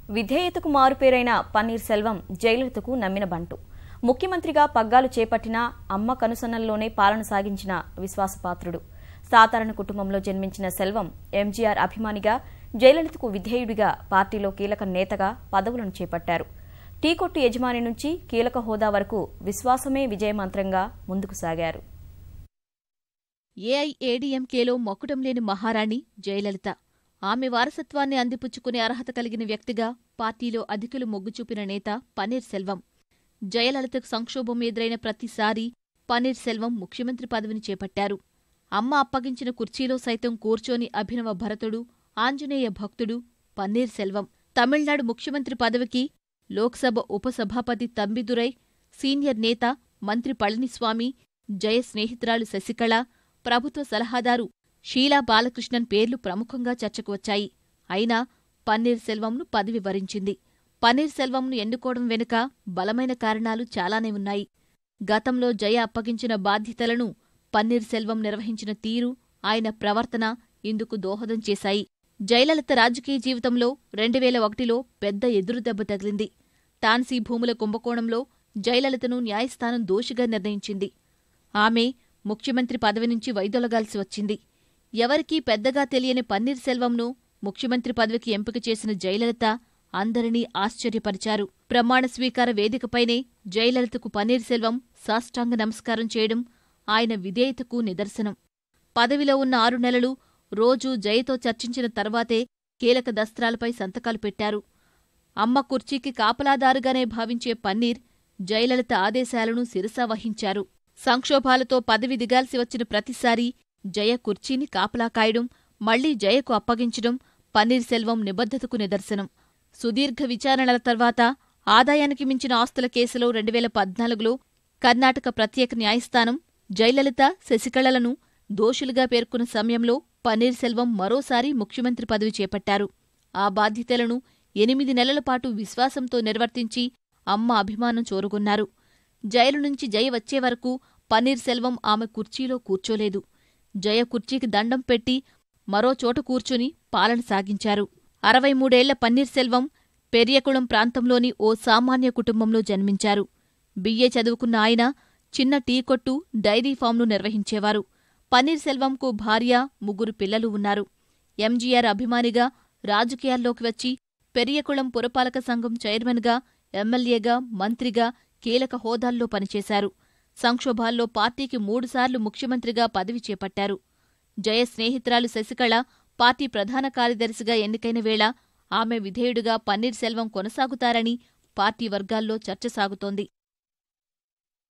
విధేయతకు మారుపేరైన పన్నీర్ సెల్వం జయలలితకు నమ్మిన బంటు. ముఖ్యమంత్రిగా పగ్గాలు చేపట్టినా అమ్మ కనుసన్నల్లోనే పాలన సాగించిన విశ్వాసపాత్రుడు. సాధారణ కుటుంబంలో జన్మించిన సెల్వం ఎంజీఆర్ అభిమానిగా, జయలలితకు విధేయుడిగా పార్టీలో కీలక నేతగా పదవులను చేపట్టారు. టీ కొట్టు యజమాని నుంచి కీలక హోదా వరకు విశ్వాసమే విజయమంత్రంగా ముందుకు సాగారు. ఏఐఏడీఎంకేలో మొక్కటం లేని మహారాణి జయలలిత. ఆమె వారసత్వాన్ని అందిపుచ్చుకునే అర్హత కలిగిన వ్యక్తిగా పార్టీలో అధికులు మొగ్గుచూపిన నేత పన్నీర్ సెల్వం. జయలలితకు సంక్షోభం ఎదురైన ప్రతిసారీ పన్నీర్ సెల్వం ముఖ్యమంత్రి పదవిని చేపట్టారు. అమ్మ అప్పగించిన కుర్చీలో సైతం కూర్చోని అభినవ భరతుడు, ఆంజనేయ భక్తుడు పన్నీర్ సెల్వం. తమిళనాడు ముఖ్యమంత్రి పదవికి లోక్సభ ఉపసభాపతి తంబిదురై, సీనియర్ నేత మంత్రి పళనిస్వామి, జయ స్నేహితురాలు శశికళ, ప్రభుత్వ సలహాదారు షీలా బాలకృష్ణన్ పేర్లు ప్రముఖంగా చర్చకు వచ్చాయి. అయినా పన్నీర్ సెల్వంను పదవి వరించింది. పన్నీర్ సెల్వంను ఎన్నుకోవడం వెనుక బలమైన కారణాలు చాలానే ఉన్నాయి. గతంలో జయ అప్పగించిన బాధ్యతలను పన్నీర్ సెల్వం నిర్వహించిన తీరు, ఆయన ప్రవర్తన ఇందుకు దోహదం చేశాయి. జయలలిత రాజకీయ జీవితంలో 2001లో పెద్ద ఎదురుదెబ్బ తగిలింది. టాన్సీ భూముల కుంభకోణంలో జయలలితను న్యాయస్థానం దోషిగా నిర్ణయించింది. ఆమె ముఖ్యమంత్రి పదవి నుంచి వైదొలగాల్సి వచ్చింది. ఎవరికీ పెద్దగా తెలియని పన్నీర్ సెల్వంను ముఖ్యమంత్రి పదవికి ఎంపిక చేసిన జయలలిత అందరినీ ఆశ్చర్యపరిచారు. ప్రమాణ స్వీకార వేదికపైనే జయలలితకు పన్నీర్ సెల్వం సాష్టాంగ నమస్కారం చేయడం ఆయన విధేయతకు నిదర్శనం. పదవిలో ఉన్న 6 నెలలు రోజూ జయతో చర్చించిన తర్వాతే కీలక దస్త్రాలపై సంతకాలు పెట్టారు. అమ్మ కుర్చీకి కాపలాదారుగానే భావించే పన్నీర్ జయలలిత ఆదేశాలను శిరసా వహించారు. సంక్షోభాలతో పదవి దిగాల్సి వచ్చిన ప్రతిసారీ జయ కుర్చీని కాపలా కాయడం, మళ్లీ జయకు అప్పగించడం పన్నీర్ సెల్వం నిబద్ధతకు నిదర్శనం. సుదీర్ఘ విచారణల తర్వాత ఆదాయానికి మించిన ఆస్తుల కేసులో 2014లో కర్ణాటక ప్రత్యేక న్యాయస్థానం జయలలిత, శశికళలను దోషులుగా పేర్కొన్న సమయంలో పన్నీర్ సెల్వం మరోసారి ముఖ్యమంత్రి పదవి చేపట్టారు. ఆ బాధ్యతలను 8 నెలల పాటు విశ్వాసంతో నిర్వర్తించి అమ్మ అభిమానం చూరగొన్నారు. జైలు నుంచి జయ వచ్చే వరకు పన్నీర్ సెల్వం ఆమె కుర్చీలో కూర్చోలేదు. జయ కుర్చీకి దండం పెట్టి మరో చోట కూర్చుని పాలన సాగించారు. 63 ఏళ్ల పన్నీర్ సెల్వం పెరియకుళం ప్రాంతంలోని ఓ సామాన్య కుటుంబంలో జన్మించారు. బిఏ చదువుకున్న ఆయన చిన్న టీ కొట్టు, డైరీ ఫామ్ను నిర్వహించేవారు. పన్నీర్ సెల్వంకు భార్య, 3 పిల్లలు ఉన్నారు. ఎంజీఆర్ అభిమానిగా రాజకీయాల్లోకి వచ్చి పెరియకుళం పురపాలక సంఘం చైర్మన్గా, ఎమ్మెల్యేగా, మంత్రిగా కీలక హోదాల్లో పనిచేశారు. సంక్షోభాల్లో పార్టీకి 3 సార్లు ముఖ్యమంత్రిగా పదవి చేపట్టారు. జయ స్నేహితురాలు శశికళ పార్టీ ప్రధాన కార్యదర్శిగా ఎన్నికైన వేళ ఆమె విధేయుడిగా పన్నీర్ సెల్వం కొనసాగుతారని పార్టీ వర్గాల్లో చర్చ సాగుతోంది.